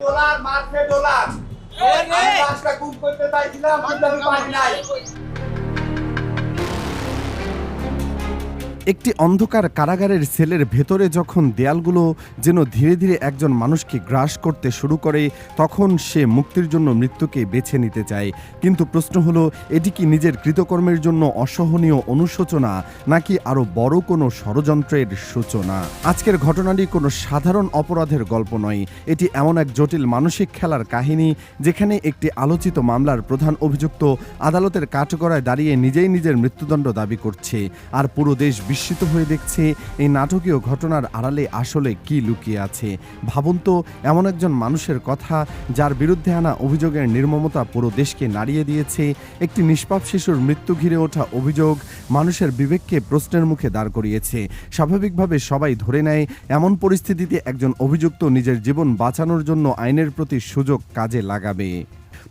Dollar মারছে dollar আমি লাশটা গুম করতে চাইছিলাম কিন্তু আমি পারি নাই। একটি অন্ধকার কারাগারের সেলের ভেতরে যখন দেয়ালগুলো যেন ধীরে ধীরে একজন মানুষকে গ্রাস করতে শুরু করে, তখন সে মুক্তির জন্য মৃত্যুকে বেছে নিতে চায়। কিন্তু প্রশ্ন হলো, এটি কি নিজের কৃতকর্মের জন্য অসহনীয় অনুশোচনা, নাকি আরও বড় কোনো ষড়যন্ত্রের সূচনা? আজকের ঘটনাটি কোনো সাধারণ অপরাধের গল্প নয়, এটি এমন এক জটিল মানসিক খেলার কাহিনী যেখানে একটি আলোচিত মামলার প্রধান অভিযুক্ত আদালতের কাঠগড়ায় দাঁড়িয়ে নিজেই নিজের মৃত্যুদণ্ড দাবি করছে, আর পুরো দেশ বিস্মিত হয়ে দেখছে এই নাটকীয় ঘটনার আড়ালে আসলে কি লুকিয়ে আছে। ভাবুন তো, এমন একজন মানুষের কথা যার বিরুদ্ধে আনা অভিযোগের নির্মমতা পুরো দেশকে নাড়িয়ে দিয়েছে। একটি নিষ্পাপ শিশুর মৃত্যু ঘিরে ওঠা অভিযোগ মানুষের বিবেককে প্রশ্নের মুখে দাঁড় করিয়েছে। স্বাভাবিকভাবে সবাই ধরে নেয় এমন পরিস্থিতিতে একজন অভিযুক্ত নিজের জীবন বাঁচানোর জন্য আইনের প্রতি সুযোগ কাজে লাগাবে,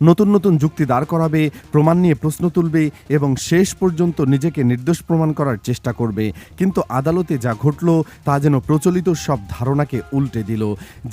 নতুন নতুন যুক্তি দাঁড় করাবে, প্রমাণ নিয়ে প্রশ্ন তুলবে এবং শেষ পর্যন্ত নিজেকে নির্দোষ প্রমাণ করার চেষ্টা করবে। কিন্তু আদালতে যা ঘটল তা যেন প্রচলিত সব ধারণাকে উল্টে দিল।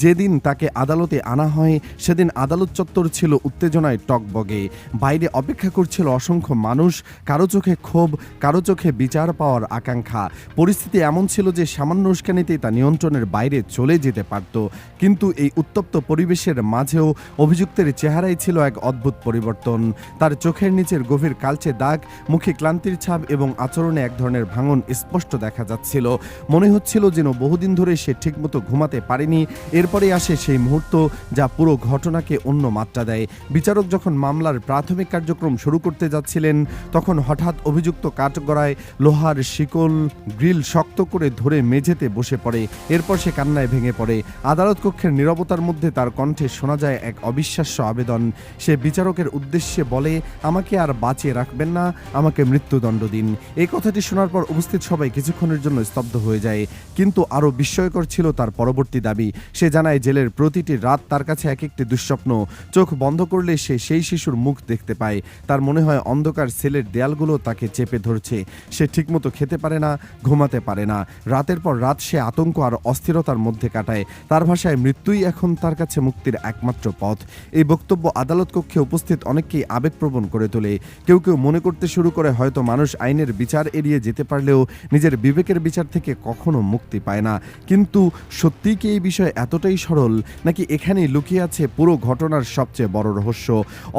যেদিন তাকে আদালতে আনা হয় সেদিন আদালত চত্বর ছিল উত্তেজনায় টগবগে। বাইরে অপেক্ষা করছিল অসংখ্য মানুষ, কারো চোখে ক্ষোভ, কারো চোখে বিচার পাওয়ার আকাঙ্ক্ষা। পরিস্থিতি এমন ছিল যে সামান্য উস্কানিতেই তা নিয়ন্ত্রণের বাইরে চলে যেতে পারত। কিন্তু এই উত্তপ্ত পরিবেশের মাঝেও অভিযুক্তের চেহারায় ছিল এক অদ্ভুত পরিবর্তন। তার চোখের নিচের গভীর কালচে দাগ, মুখে ক্লান্তির ছাপ এবং আচরণে এক ধরনের ভাঙন স্পষ্ট দেখা যাচ্ছিল। মনে হচ্ছিল যেন বহুদিন ধরে সে ঠিকমতো ঘুমাতে পারেনি। এরপরে আসে সেই মুহূর্ত যা পুরো ঘটনাকে অন্য মাত্রা দেয়। বিচারক যখন মামলার প্রাথমিক কার্যক্রম শুরু করতে যাচ্ছিলেন, তখন হঠাৎ অভিযুক্ত কাঠগড়ায় লোহার শিকল গ্রিল শক্ত করে ধরে মেঝেতে বসে পড়ে। এরপর সে কান্নায় ভেঙে পড়ে। আদালত কক্ষের নীরবতার মধ্যে তার কণ্ঠে শোনা যায় এক অবিশ্বাস্য আবেদন। সে বিচারকের উদ্দেশ্যে বলে, আমাকে আর বাঁচিয়ে রাখবেন না, আমাকে মৃত্যুদণ্ড দিন। এই কথাটি শোনার পর উপস্থিত সবাই কিছুক্ষণের জন্য স্তব্ধ হয়ে যায়। কিন্তু আরও বিস্ময়কর ছিল তার পরবর্তী দাবি। সে জানায় জেলের প্রতিটি রাত তার কাছে এক একটি দুঃস্বপ্ন। চোখ বন্ধ করলে সে সেই শিশুর মুখ দেখতে পায়। তার মনে হয় অন্ধকার সেলের দেয়ালগুলো তাকে চেপে ধরছে। সে ঠিকমতো খেতে পারে না, ঘুমাতে পারে না। রাতের পর রাত সে আতঙ্ক আর অস্থিরতার মধ্যে কাটায়। তার ভাষায় মৃত্যুই এখন তার কাছে মুক্তির একমাত্র পথ। এই বক্তব্য আদালত কক্ষে উপস্থিত অনেককেই আবেগপ্রবণ করে তোলে। কেউ কেউ মনে করতে শুরু করে, হয়তো মানুষ আইনের বিচার এড়িয়ে যেতে পারলেও নিজের বিবেকের বিচার থেকে কখনো মুক্তি পায় না। কিন্তু সত্যিই কি এই বিষয় এতটাই সরল, নাকি এখানেই লুকিয়ে আছে পুরো ঘটনার সবচেয়ে বড় রহস্য?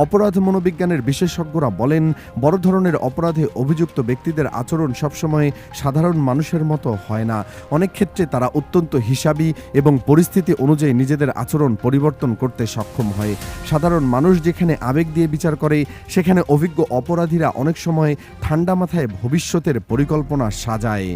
অপরাধ মনোবিজ্ঞানের বিশেষজ্ঞরা বলেন, বড় ধরনের অপরাধে অভিযুক্ত ব্যক্তিদের আচরণ সবসময় সাধারণ মানুষের মতো হয় না। অনেক ক্ষেত্রে তারা অত্যন্ত হিসাবী এবং পরিস্থিতি অনুযায়ী নিজেদের আচরণ পরিবর্তন করতে সক্ষম হয়। সাধারণ মানুষ যেখানে আবেগ দিয়ে বিচার করে, সেখানে অভিজ্ঞ অপরাধীরা অনেক সময় ঠান্ডা মাথায় ভবিষ্যতের পরিকল্পনা সাজায়।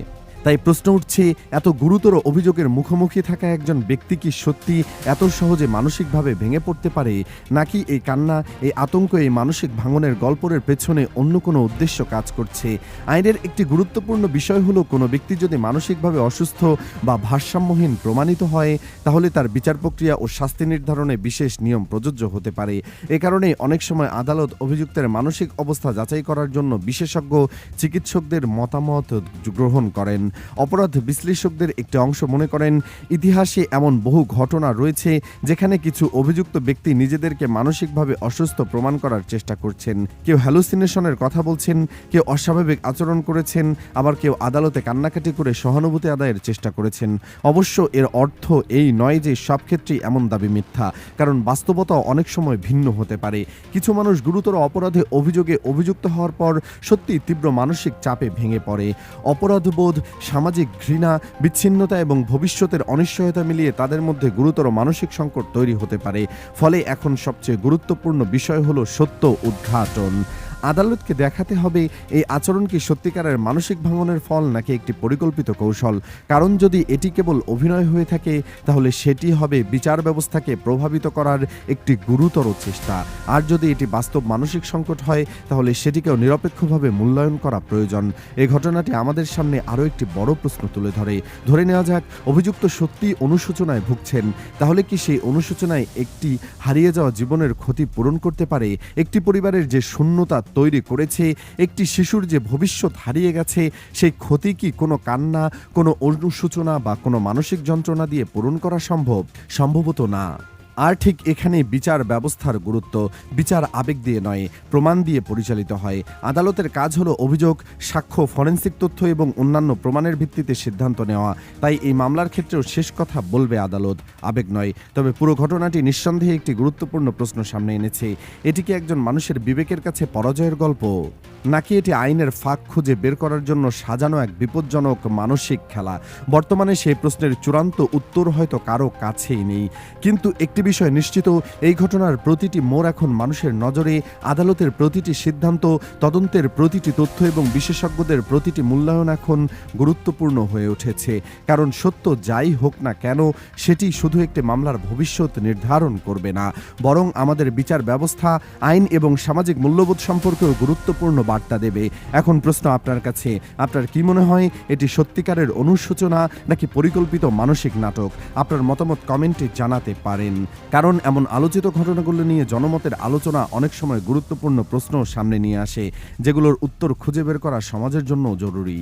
তাই প্রশ্ন উঠছে, এত গুরুতর অভিযোগের মুখোমুখি থাকা একজন ব্যক্তি কি সত্যি এত সহজে মানসিকভাবে ভেঙে পড়তে পারে, নাকি এই কান্না, এই আতঙ্ক, এই মানসিক ভাঙনের গল্পের পেছনে অন্য কোনো উদ্দেশ্য কাজ করছে? আইনের একটি গুরুত্বপূর্ণ বিষয় হলো, কোনো ব্যক্তি যদি মানসিকভাবে অসুস্থ বা ভারসাম্যহীন প্রমাণিত হয়, তাহলে তার বিচার প্রক্রিয়া ও শাস্তি নির্ধারণে বিশেষ নিয়ম প্রযোজ্য হতে পারে। এ কারণেই অনেক সময় আদালত অভিযুক্তের মানসিক অবস্থা যাচাই করার জন্য বিশেষজ্ঞ চিকিৎসকদের মতামত গ্রহণ করেন। অপরাধ বিশ্লেষকদের একটি অংশ মনে করেন, ইতিহাসে এমন বহু ঘটনা রয়েছে যেখানে কিছু অভিযুক্ত ব্যক্তি নিজেদেরকে মানসিকভাবে অসুস্থ প্রমাণ করার চেষ্টা করছেন। কেউ হ্যালুসিনেশনের কথা বলছেন, কেউ অস্বাভাবিক আচরণ করেছেন, আবার কেউ আদালতে কান্নাকাটি করে সহানুভূতি আদায়ের চেষ্টা করেছেন। অবশ্য এর অর্থ এই নয় যে সব ক্ষেত্রেই এমন দাবি মিথ্যা, কারণ বাস্তবতাও অনেক সময় ভিন্ন হতে পারে। কিছু মানুষ গুরুতর অপরাধে অভিযোগে অভিযুক্ত হওয়ার পর সত্যি তীব্র মানসিক চাপে ভেঙে পড়ে। অপরাধবোধ, সামাজিক ঘৃণা, বিচ্ছিন্নতা এবং ভবিষ্যতের অনিশ্চয়তা মিলিয়ে তাদের মধ্যে গুরুতর মানসিক সংকট তৈরি হতে পারে। ফলে এখন সবচেয়ে গুরুত্বপূর্ণ বিষয় হলো সত্য উদ্ঘাটন। আদালতকে দেখাতে হবে এই আচরণ কি সত্যিকারের মানসিক ভাঙনের ফল, নাকি একটি পরিকল্পিত কৌশল। কারণ যদি এটি কেবল অভিনয় হয়ে থাকে, তাহলে সেটি হবে বিচার ব্যবস্থাকে প্রভাবিত করার একটি গুরুতর চেষ্টা। আর যদি এটি বাস্তব মানসিক সংকট হয়, তাহলে সেটিকেও নিরপেক্ষভাবে মূল্যায়ন করা প্রয়োজন। এই ঘটনাটি আমাদের সামনে আরও একটি বড় প্রশ্ন তুলে ধরে নেওয়া যাক, অভিযুক্ত সত্যিই অনুশোচনায় ভুগছেন, তাহলে কি সেই অনুশোচনায় একটি হারিয়ে যাওয়া জীবনের ক্ষতি পূরণ করতে পারে? একটি পরিবারের যে শূন্যতা তৈরি করেছে, একটি শিশুর যে ভবিষ্যৎ হারিয়ে গেছে, সেই ক্ষতি কি কোনো কান্না, কোনো অনুশোচনা বা কোনো মানসিক যন্ত্রণা দিয়ে পূরণ করা সম্ভব? সম্ভবত না। আর ঠিক এখানেই বিচার ব্যবস্থার গুরুত্ব। বিচার আবেগ দিয়ে নয়, প্রমাণ দিয়ে পরিচালিত হয়। আদালতের কাজ হলো অভিযোগ, সাক্ষ্য, ফরেনসিক তথ্য এবং অন্যান্য প্রমাণের ভিত্তিতে সিদ্ধান্ত নেওয়া। তাই এই মামলার ক্ষেত্রেও শেষ কথা বলবে আদালত, আবেগ নয়। তবে পুরো ঘটনাটি নিঃসন্দেহে একটি গুরুত্বপূর্ণ প্রশ্ন সামনে এনেছে। এটি কি একজন মানুষের বিবেকের কাছে পরাজয়ের গল্প, নাকি এটি আইনের ফাঁক খুঁজে বের করার জন্য সাজানো এক বিপজ্জনক মানসিক খেলা? বর্তমানে সেই প্রশ্নের চূড়ান্ত উত্তর হয়তো কারো কাছেই নেই। কিন্তু একটি বিষয় নিশ্চিত, এই ঘটনার প্রতিটি মোড় এখন মানুষের নজরে। আদালতের প্রতিটি সিদ্ধান্ত, তদন্তের প্রতিটি তথ্য এবং বিশেষজ্ঞদের প্রতিটি মূল্যায়ন এখন গুরুত্বপূর্ণ হয়ে উঠেছে। কারণ সত্য যাই হোক না কেন, সেটি শুধু একটি মামলার ভবিষ্যৎ নির্ধারণ করবে না, বরং আমাদের বিচার ব্যবস্থা, আইন এবং সামাজিক মূল্যবোধ সম্পর্কেও গুরুত্বপূর্ণ বার্তা দেবে। এখন প্রশ্ন আপনার কাছে, আপনার কি মনে হয়, এটি সত্যিকারের অনুশোচনা নাকি পরিকল্পিত মানসিক নাটক? আপনার মতামত কমেন্টে জানাতে পারেন। কারণ এমন আলোচিত ঘটনাগুলো নিয়ে জনমতের আলোচনা অনেক সময় গুরুত্বপূর্ণ প্রশ্ন সামনে নিয়ে আসে, যেগুলোর উত্তর খুঁজে বের করা সমাজের জন্য জরুরি।